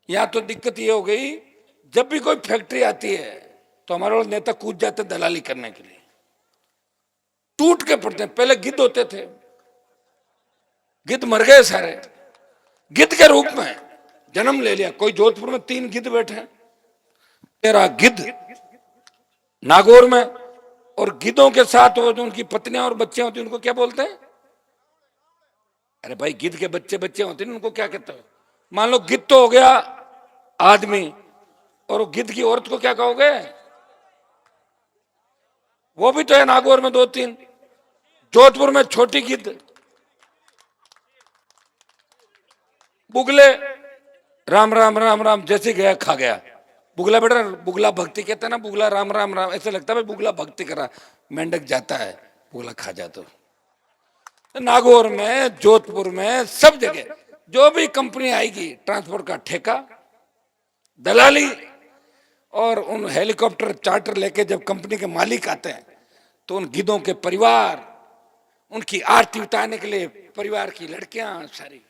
यहाँ तो दिक्कत ये हो गई, जब भी कोई फैक्ट्री आती है तो हमारे लोग नेता कूद जाते दलाली करने के लिए, टूट के पड़ते हैं। पहले गिद्ध होते थे, गिद्ध मर गए सारे, गिद्ध के रूप में जन्म ले लिया। कोई जोधपुर में 3 गिद्ध बैठे हैं, तेरा गिद्ध नागौर में, और गिद्धों के साथ वो जो उनकी पत्नियां और बच्चे होते हैं उनको क्या बोलते हैं? अरे भाई, गिद्ध के बच्चे बच्चे होते हैं उनको क्या कहते हो? मान लो गिद्ध तो हो गया आदमी, और वो गिद्ध की औरत को क्या कहोगे? वो भी तो है नागौर में 2-3, जोधपुर में छोटी गिद्ध, बुगले, राम राम राम राम, जैसे गया खा गया। बुगला बेटा, बुगला भक्ति कहते हैं ना, बुगला राम राम राम, ऐसे लगता है भाई बुगला भक्ति करा, मेंढक जाता है बुगला खा जाता। नागौर में, जोधपुर में, सब जगह जो भी कंपनी आएगी, ट्रांसपोर्ट का ठेका, दलाली, और उन हेलीकॉप्टर चार्टर लेके जब कंपनी के मालिक आते हैं तो उन गिद्धों के परिवार, उनकी आरती उतारने के लिए परिवार की लड़कियां सारी,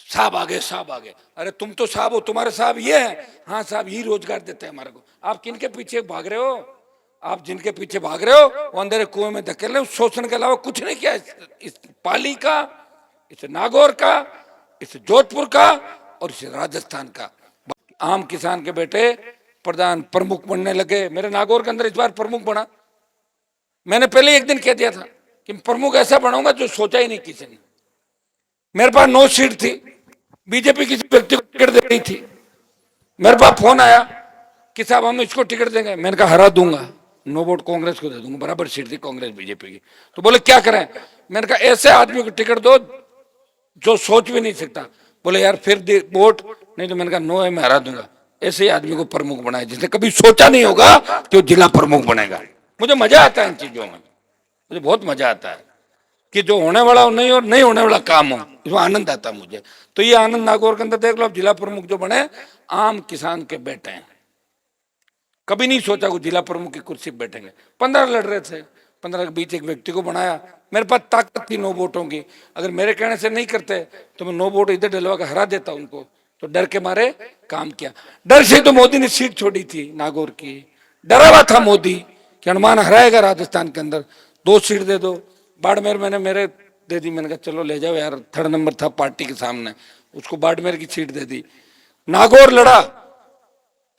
साहब आगे, साहब आगे। अरे तुम तो साहब हो, तुम्हारे साहब ये है? हाँ साहब, ही रोजगार देते हैं हमारे को। आप किनके पीछे भाग रहे हो? आप जिनके पीछे भाग रहे हो वो अंधेरे कुएं में धकेल रहे हो। शोषण के अलावा कुछ नहीं किया इस पाली का, इस नागौर का, इस जोधपुर का और इस राजस्थान का। आम किसान के बेटे प्रधान प्रमुख बनने लगे। मेरे नागौर के अंदर इस बार प्रमुख बना। मैंने पहले एक दिन कह दिया था कि प्रमुख ऐसा बनाऊंगा जो सोचा ही नहीं किसी ने। मेरे पास 9 सीट थी, बीजेपी किसी व्यक्ति को टिकट दे रही थी। मेरे पास फोन आया कि साहब हम इसको टिकट देंगे। मैंने कहा हरा दूंगा, नो वोट कांग्रेस को दे दूंगा। बराबर सीट थी कांग्रेस बीजेपी की। तो बोले क्या करें? मैंने कहा ऐसे आदमी को टिकट दो जो सोच भी नहीं सकता। बोले यार फिर वोट नहीं। तो मैंने कहा नो है, मैं हरा दूंगा। ऐसे ही आदमी को प्रमुख बनाया जिसने कभी सोचा नहीं होगा कि वो जिला प्रमुख बनेगा। मुझे मजा आता है इन चीजों में, मुझे बहुत मजा आता है कि जो होने वाला हो नहीं और नहीं होने वाला काम हो, इसमें आनंद आता है मुझे। तो ये आनंद नागौर के अंदर देख लो। अब जिला प्रमुख जो बने आम किसान के बेटे हैं। कभी नहीं सोचा वो जिला प्रमुख की कुर्सी पर बैठेंगे। 15 लड़ रहे थे, 15 के बीच एक व्यक्ति को बनाया। मेरे पास ताकत थी 9 वोटों की। अगर मेरे कहने से नहीं करते तो मैं 9 वोट इधर डलवा कर हरा देता उनको। तो डर के मारे काम किया। डर से तो मोदी ने सीट छोड़ी थी नागौर की। डरा हुआ था मोदी कि हनुमान हराएगा राजस्थान के अंदर, 2 सीट दे दो। बाड़मेर मैंने मेरे दे दी। मैंने कहा चलो ले जाओ यार, 3rd नंबर था पार्टी के सामने, उसको बाड़मेर की सीट दे दी। नागौर लड़ा,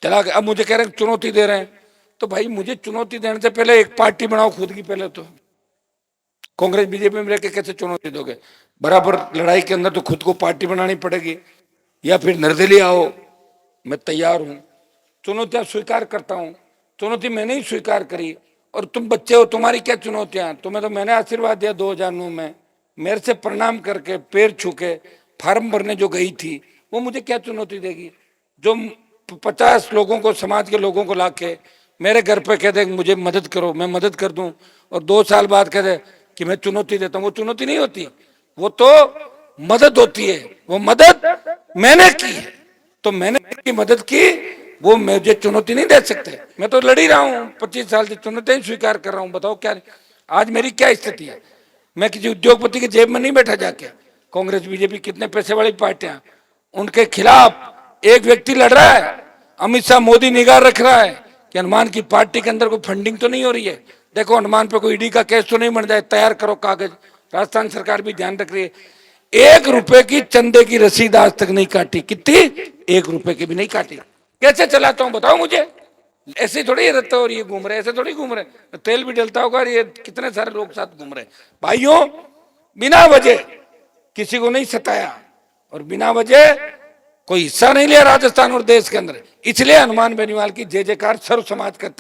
चला गया। अब मुझे कह रहे हैं चुनौती दे रहे हैं। तो भाई मुझे चुनौती देने से पहले एक पार्टी बनाओ खुद की। पहले तो कांग्रेस बीजेपी में रहकर कैसे चुनौती दोगे? बराबर लड़ाई के अंदर तो खुद को पार्टी बनानी पड़ेगी, या फिर निर्दलीय आओ। मैं तैयार हूं, चुनौतियां स्वीकार करता हूं। चुनौती मैंने ही स्वीकार करी। और तुम बच्चे हो, तुम्हारी क्या चुनौतियां? तुम्हें तो मैंने आशीर्वाद दिया 2009 में, मेरे से प्रणाम करके पैर छू के फार्म भरने जो गई थी, वो मुझे क्या चुनौती देगी? जो 50 लोगों को, समाज के लोगों को लाके मेरे घर पे कह दे मुझे मदद करो, मैं मदद कर दूं, और 2 साल बाद कह दे कि मैं चुनौती देता हूं, वो चुनौती नहीं होती, वो तो मदद होती है। वो मदद मैंने की है, तो मैंने की मदद की, वो मुझे चुनौती नहीं दे सकते। मैं तो लड़ ही रहा हूँ 25 साल से, चुनौती स्वीकार कर रहा हूँ। बताओ क्या आज मेरी क्या स्थिति है? मैं किसी उद्योगपति के जेब में नहीं बैठा जाके। कांग्रेस बीजेपी कितने पैसे वाली पार्टियां, उनके खिलाफ एक व्यक्ति लड़ रहा है। अमित शाह, मोदी निगाह रख रहा है कि हनुमान की पार्टी के अंदर कोई फंडिंग तो नहीं हो रही है। देखो हनुमान पे कोई ईडी का केस तो नहीं बन जाए, तैयार करो कागज। राजस्थान सरकार भी ध्यान रख रही है। 1 रुपए की चंदे की रसीद आज तक नहीं काटी। कितनी? 1 रुपए की भी नहीं काटी। कैसे चलाता हूं बताओ मुझे? ऐसे थोड़ी रहता और ये घूम रहे, ऐसे थोड़ी घूम रहे। तेल भी डलता होगा, ये कितने सारे लोग साथ घूम रहे। भाइयों, बिना वजह किसी को नहीं सताया और बिना वजह कोई हिस्सा नहीं लिया राजस्थान और देश के अंदर। इसलिए हनुमान बेनीवाल की जय जयकार सर्व समाज करते।